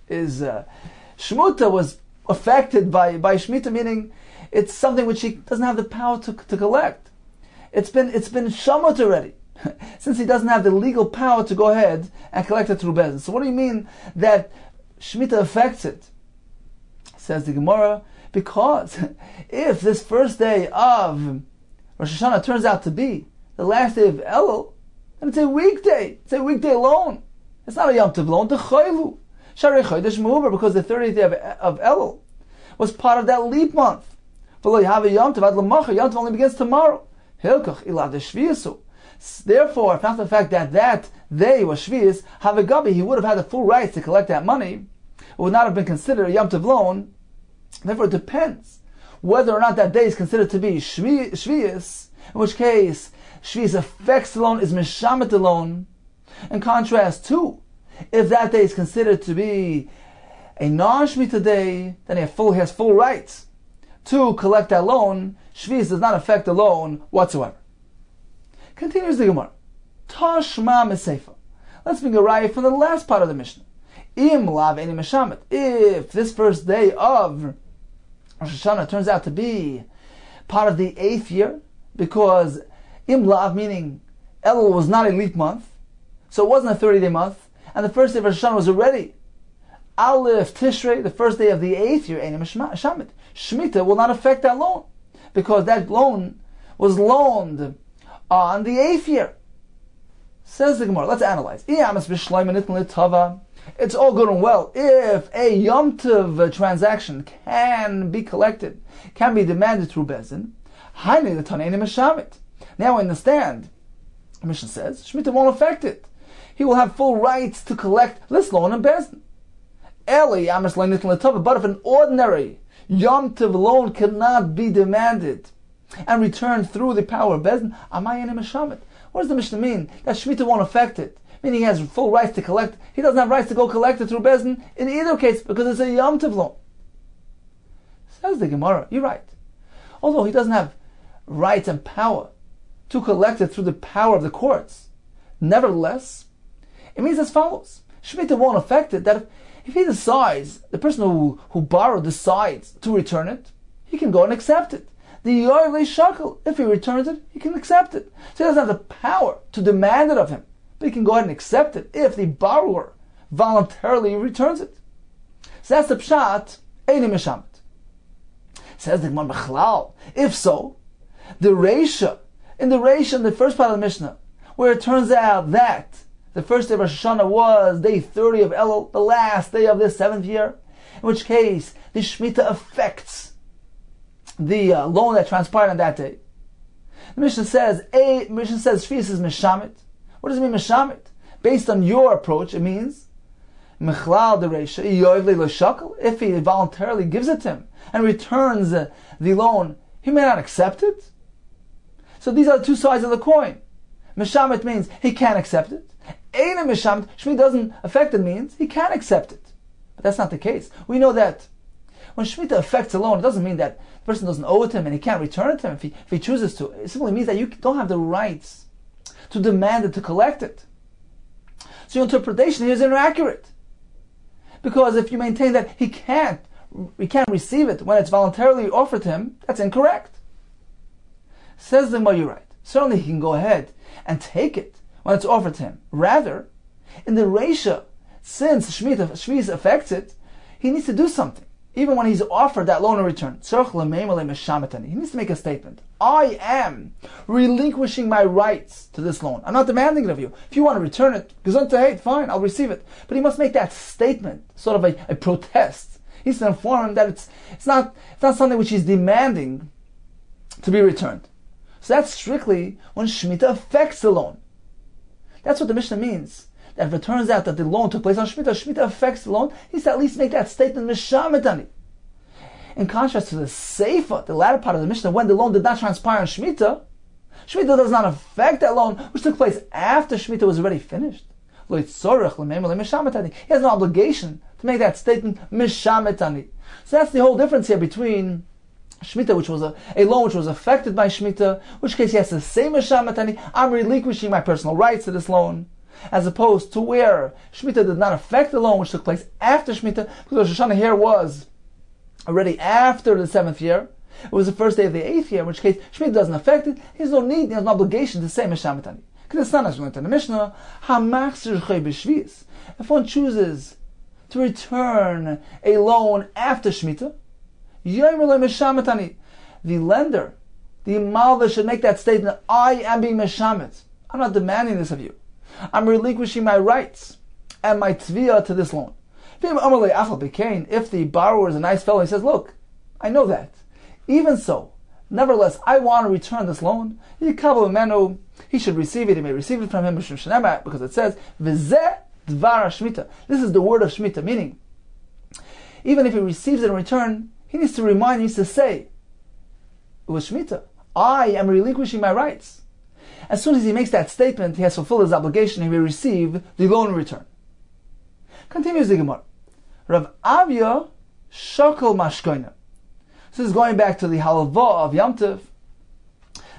Shmuta was affected by Shemitah, meaning it's something which he doesn't have the power to collect. It's been shamut already, since he doesn't have the legal power to go ahead and collect it through Bezdin. So what do you mean that Shemitah affects it? Says the Gemara, because if this first day of Rosh Hashanah turns out to be the last day of Elul, then it's a weekday. It's a weekday loan. It's not a Yom Tov loan. T'chaylu Sharei Chodesh Me'uber, because the 30th day of Elul was part of that leap month. V'lo Yahave Yom Tov ad l'macher. Yom Tov only begins tomorrow. Hilkach ilav deshviyasu. Therefore, if not the fact that day was Shvius, Havegabi, he would have had the full rights to collect that money. It would not have been considered a Yom Tov loan. Therefore, it depends whether or not that day is considered to be Shvius, in which case Shvius affects the loan, is Mishamet the loan. In contrast to, if that day is considered to be a non-Shemitah day, then he has full rights to collect that loan. Shvius does not affect the loan whatsoever. Continues the Gemara. Tashma Meseifa. Let's bring a raya from the last part of the Mishnah. Im lav eni meshamet. If this first day of Rosh Hashanah turns out to be part of the 8th year, because im lav, meaning Elul was not a leap month, so it wasn't a 30-day month, and the first day of Rosh Hashanah was already Aleph Tishrei, the first day of the 8th year, eni meshamet. Shemitah will not affect that loan, because that loan was loaned on the 8th year. Says the Gemara, let's analyze. It's all good and well if a Yom Tov transaction can be collected, can be demanded through Bezdin. Now I understand. The Mishnah says, Shemitah won't affect it. He will have full rights to collect this loan in Bezdin. But if an ordinary Yom Tov loan cannot be demanded and returned through the power of Bezdin, what does the Mishnah mean? That Shemitah won't affect it. Meaning he has full rights to collect. He doesn't have rights to go collect it through Bezdin in either case, because it's a Yom Tov loan. Says the Gemara, you're right. Although he doesn't have rights and power to collect it through the power of the courts, nevertheless, it means as follows. Shemitah won't affect it, that if he decides, the person who borrowed decides to return it, he can go and accept it. The Yoyle Shakel, if he returns it, he can accept it. So he doesn't have the power to demand it of him, but he can go ahead and accept it if the borrower voluntarily returns it. So that's the pshat, Eini Meshamet. Says the Gemara Bechlal. If so, in the Reisha, in the first part of the Mishnah, where it turns out that the first day of Rosh Hashanah was day 30 of Elul, the last day of this 7th year, in which case the Shemitah affects the loan that transpired on that day. The Mishnah says Shvius is Meshamet. What does it mean Meshamet? Based on your approach, it means Mechlal de Reisha, Yoivle lo shakel. If he voluntarily gives it to him and returns the loan, he may not accept it. So these are the two sides of the coin. Meshamet means he can't accept it. Eina Meshamet, Shmi doesn't affect it, means he can accept it. But that's not the case. We know that when Shemitah affects a loan, it doesn't mean that the person doesn't owe it to him and he can't return it to him if he chooses to. It simply means that you don't have the rights to demand it, to collect it. So your interpretation here is inaccurate. Because if you maintain that he can't receive it when it's voluntarily offered to him, that's incorrect. Says the Gemara, you're right. Certainly he can go ahead and take it when it's offered to him. Rather, in the Reisha, since Shvius affects it, he needs to do something. Even when he's offered that loan in return. He needs to make a statement. I am relinquishing my rights to this loan. I'm not demanding it of you. If you want to return it, fine, I'll receive it. But he must make that statement, sort of a protest. He needs to inform him that it's not something which he's demanding to be returned. So that's strictly when Shemitah affects the loan. That's what the Mishnah means. That if it turns out that the loan took place on Shemitah affects the loan, he needs to at least make that statement Mishametani. In contrast to the Seifa, the latter part of the Mishnah, when the loan did not transpire on Shemitah does not affect that loan which took place after Shemitah was already finished. He has no obligation to make that statement Mishametani. So that's the whole difference here between Shemitah, which was a loan which was affected by Shemitah, in which case he has to say Mishametani, I'm relinquishing my personal rights to this loan, as opposed to where Shemitah did not affect the loan which took place after Shemitah, because Rosh Hashanah here was already after the 7th year. It was the first day of the 8th year, in which case Shemitah doesn't affect it. He has no need, he has no obligation to say Mishametani. Because it's not as we learned in the Mishnah, if one chooses to return a loan after Shemitah, the lender, the malva should make that statement, I am being Meshamet. I'm not demanding this of you. I'm relinquishing my rights and my tviyah to this loan. If the borrower is a nice fellow, he says, look, I know that. Even so, nevertheless, I want to return this loan. He should receive it. He may receive it from him because it says, V'zeh dvar Shemitah. This is the word of Shemitah, meaning, even if he receives it in return, he needs to say, it was Shemitah. I am relinquishing my rights. As soon as he makes that statement, he has fulfilled his obligation, he will receive the loan in return. Continues the Gemara. Rav Avya shakal mashkoina. This is going back to the halva of Yom Tov.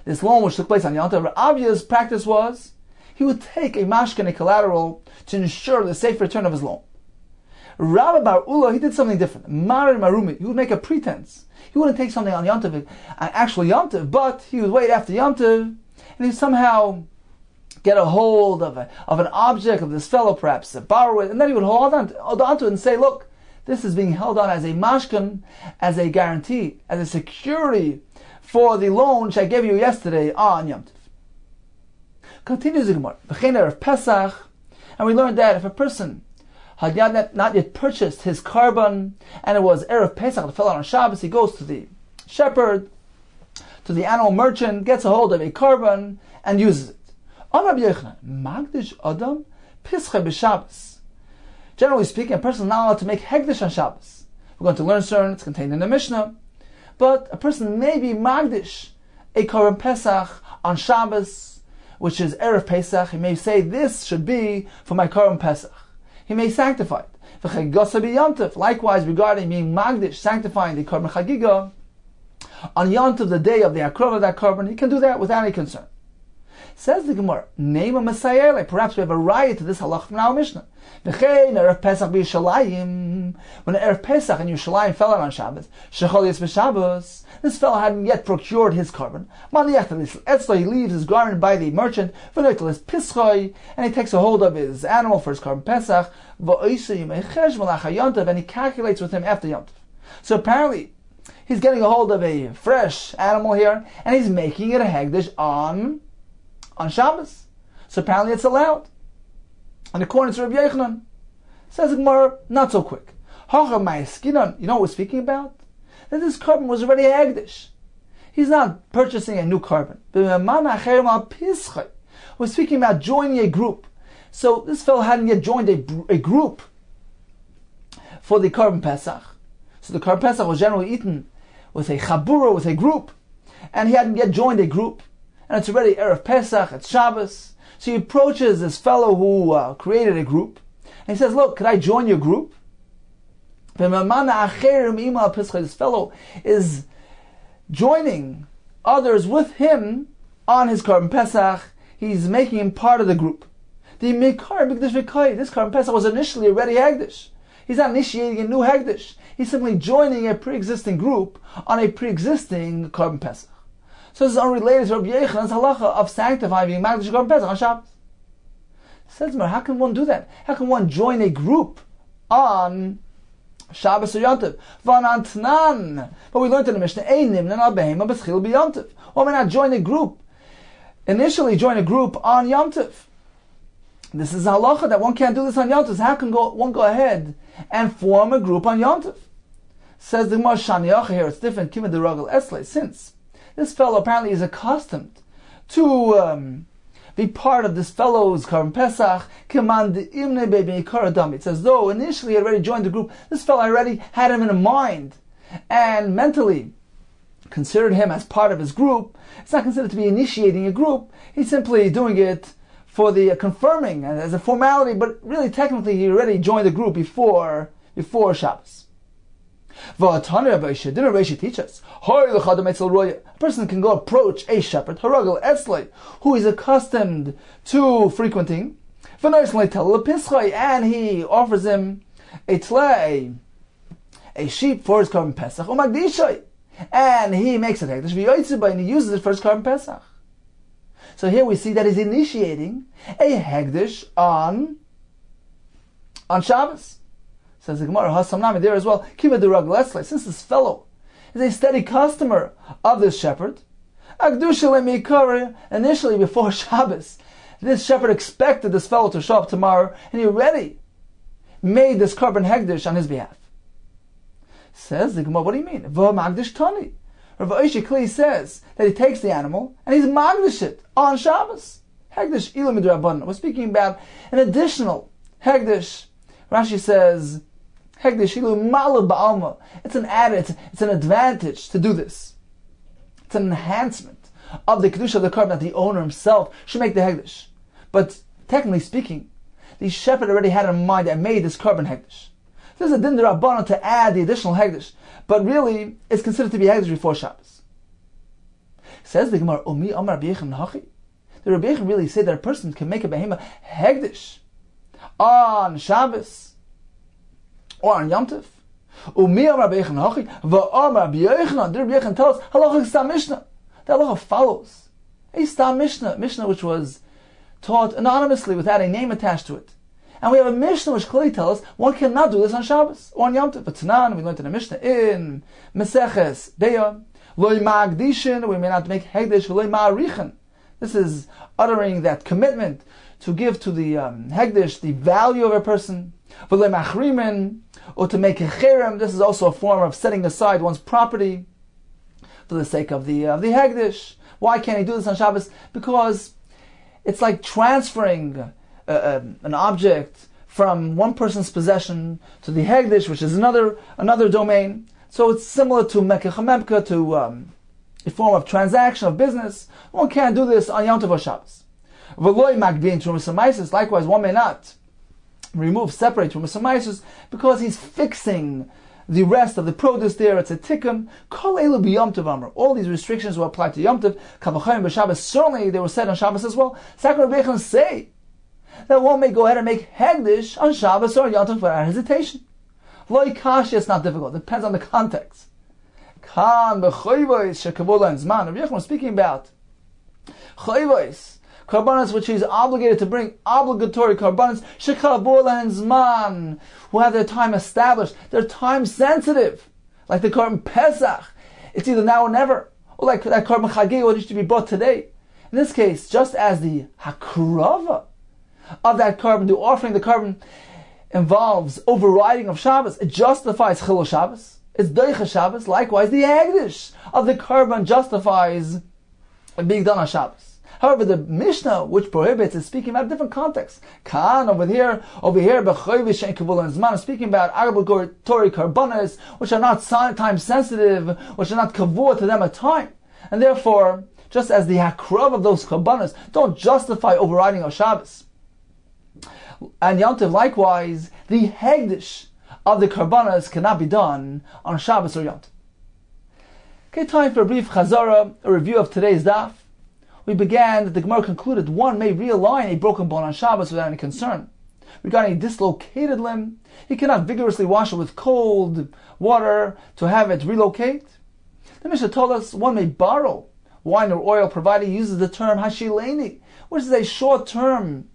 This loan which took place on Yom Tov. Rav Avya's practice was, he would take a mashkin, a collateral, to ensure the safe return of his loan. Rabbi Bar Ula, he did something different. Marin Marumi, he would make a pretense. He wouldn't take something on Yom Tov, actual Yom Tov, but he would wait after Yom Tov, and he'd somehow get a hold of an object of this fellow, perhaps a borrower, and then he would hold on to it and say, look, this is being held on as a mashkan, as a guarantee, as a security for the loan which I gave you yesterday on Yom Tov. Continues the Gemara. B'chein of Pesach, and we learned that if a person had not yet purchased his carbon, and it was Erev Pesach, it fell out on Shabbos, he goes to the shepherd, to the animal merchant, gets a hold of a carbon, and uses it. Magdish Adam Pischa b'Shabbos. Generally speaking, a person is not allowed to make hegdish on Shabbos. We're going to learn certain, it's contained in the Mishnah. But a person may be magdish a Korban Pesach on Shabbos, which is Erev Pesach. He may say, this should be for my Korban Pesach. He may sanctify it. Likewise, regarding being magdish, sanctifying the Korban Chagiga, on Yom Tov, the day of the Akrov of that Korban, he can do that without any concern. Says the Gemara, name a Messiah. Perhaps we have a riot to this halach from our Mishnah. V'chein Erev Pesach b'Yishalayim. When Erev Pesach in Yerushalayim fell out on Shabbos, Shechol Yis b'Shabbos, this fellow hadn't yet procured his carbon. He leaves his garment by the merchant, and he takes a hold of his animal for his carbon Pesach, and he calculates with him after Yom Tov. So apparently, he's getting a hold of a fresh animal here, and he's making it a hegdish on Shabbos. So apparently it's allowed. And according to Rabbi Yochanan, says the Gemara, not so quick. You know what we're speaking about? That this carbon was already a hegdish. He's not purchasing a new carbon. We're speaking about joining a group. So this fellow hadn't yet joined a group for the carbon Pesach. So the carbon Pesach was generally eaten with a chabura, with a group, and he hadn't yet joined a group. And it's already Erev Pesach, it's Shabbos. So he approaches this fellow who created a group, and he says, look, could I join your group? This fellow is joining others with him on his Korban Pesach. He's making him part of the group. This Korban Pesach was initially already Hegdish. He's not initiating a new Hegdish. He's simply joining a pre-existing group on a pre-existing Korban Pesach. So this is unrelated to Rabbi Yochanan's halacha of sanctifying being Magdish Korban Pesach on Shabbos. Says, how can one do that? How can one join a group on Shabbos or Yom Tov? But we learned in the Mishnah, why not join a group? Initially join a group on Yom Tov. This is a halacha that one can't do this on Yom Tov. So how can one go ahead and form a group on Yom Tov? Says the Gemara Shaniacha here, it's different. Kiva the Ragel Esle, since this fellow apparently is accustomed to be part of this fellow's Karban Pesach. It's as though initially he had already joined the group. This fellow already had him in mind and mentally considered him as part of his group. It's not considered to be initiating a group. He's simply doing it for the confirming and as a formality, but really technically he already joined the group before Shabbos. Didn't Rashi teach us? A person can go approach a shepherd, who is accustomed to frequenting, and he offers him a sheep for his Karban Pesach, and he makes it hegdish, and he uses it for his Karban Pesach. So here we see that he's initiating a hegdish on Shabbos. Says the Gemara, Hasamnami there as well. Kiva the Ragel Esle, since this fellow is a steady customer of this shepherd, initially before Shabbos, this shepherd expected this fellow to show up tomorrow, and he already made this Karban Hegdish on his behalf. Says the Gemara, what do you mean? Magdish Tani. Rav Oishi Kli says that he takes the animal and he's magdish it on Shabbos. Hegdish ilu midrabanan. We're speaking about an additional Hegdish. Rashi says, Hegdish ilu ma'ala ba'alma. It's an added, it's an advantage to do this. It's an enhancement of the kedusha of the Karban that the owner himself should make the Hegdish. But technically speaking, the shepherd already had in mind and made this Karban Hegdish. This is a din d'Rabbanan to add the additional Hegdish, but really it's considered to be Hegdish before Shabbos. Says the Gemara, Umi Amar Rabbi Yechon Hachi. The Rabbi Yechon really say that a person can make a behema Hegdish on Shabbos or on Yom Tov. Umi Amar Rabbi Yechon Hachi, Va'amar Rabbi Yechon. The Rabbi Yechon tells us halacha Stam Mishnah. The halacha follows a Stam Mishnah which was taught anonymously without a name attached to it. And we have a Mishnah which clearly tells us one cannot do this on Shabbos or on Yom Tov. But Tanan, we learned in a Mishnah in Meseches Beya, Loi Ma'agdishin, we may not make Hegdish, Loi Ma'arichin. This is uttering that commitment to give to the Hegdish the value of a person. Loi Ma'achrimin, or to make a Cherem. This is also a form of setting aside one's property for the sake of the Hegdish. Why can't he do this on Shabbos? Because it's like transferring an object from one person's possession to the Hegdish, which is another domain. So it's similar to Mekach to a form of transaction, of business. One can't do this on Yom Tov or Shabbos. Likewise, one may not separate Trumas Hamaisos because he's fixing the rest of the produce there. It's a tikkun. Kol elu b'Yom Tov amar. All these restrictions were applied to Yom Tov. Kavachayim b'Shabbos. Certainly they were said on Shabbos as well. Sakar Rebbeichan say that one may go ahead and make Hegdish on Shabbos or on Yom Tov without hesitation. Loi kashi, it's not difficult. It depends on the context. Kan b'choyvois shekavola and zman. Rabbi Yechon was speaking about choyvois, karbanos which he's obligated to bring, obligatory karbanos shekavola and zman, who have their time established. They're time sensitive, like the Karban Pesach. It's either now or never, or like that Karban Chagei, what needs to be brought today. In this case, just as the hakrava of that carbon, the offering the carbon involves overriding of Shabbos, it justifies Chilul Shabbos, it's Doicha Shabbos. Likewise, the Hegdish of the carbon justifies it being done on Shabbos. However, the Mishnah, which prohibits, is speaking about a different context. Kan, over here, B'choyvish and Kavul and Zman, is speaking about obligatory karbanos, which are not time sensitive, which are not kavur to them at time. And therefore, just as the hakrav of those karbanos don't justify overriding of Shabbos, and Yom Tov, likewise, the Hegdish of the Karbanas cannot be done on Shabbos or Yom Tov. Okay, time for a brief Chazara, a review of today's Daf. We began that the Gemara concluded one may realign a broken bone on Shabbos without any concern. Regarding a dislocated limb, he cannot vigorously wash it with cold water to have it relocate. The Mishnah told us one may borrow wine or oil provided he uses the term Hashileni, which is a short-term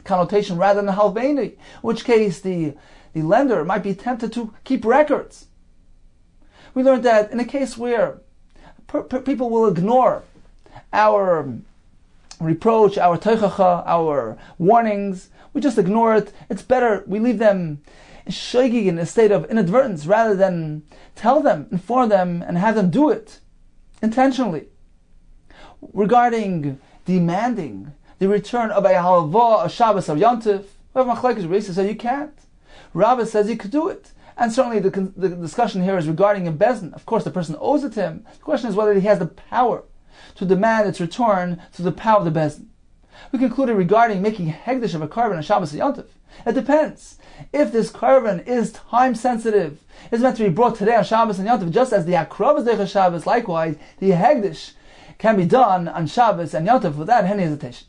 connotation rather than halveni, in which case the lender might be tempted to keep records. We learned that in a case where people will ignore our reproach, our teichacha, our warnings, we just ignore it. It's better we leave them shoigig in a state of inadvertence, rather than tell them, inform them, and have them do it intentionally. Regarding demanding the return of a halva, a Shabbos, or Yontif, we have machlekes. Rabbi says you can't. Rabbi says you could do it. And certainly the discussion here is regarding a bezin. Of course, the person owes it to him. The question is whether he has the power to demand its return to the power of the bezin. We concluded regarding making hegdish of a korban on Shabbos or Yontif. It depends. If this korban is time sensitive, is meant to be brought today on Shabbos and Yontif, just as the akrovas deicha Shabbos, likewise, the hegdish can be done on Shabbos and Yontif without any hesitation.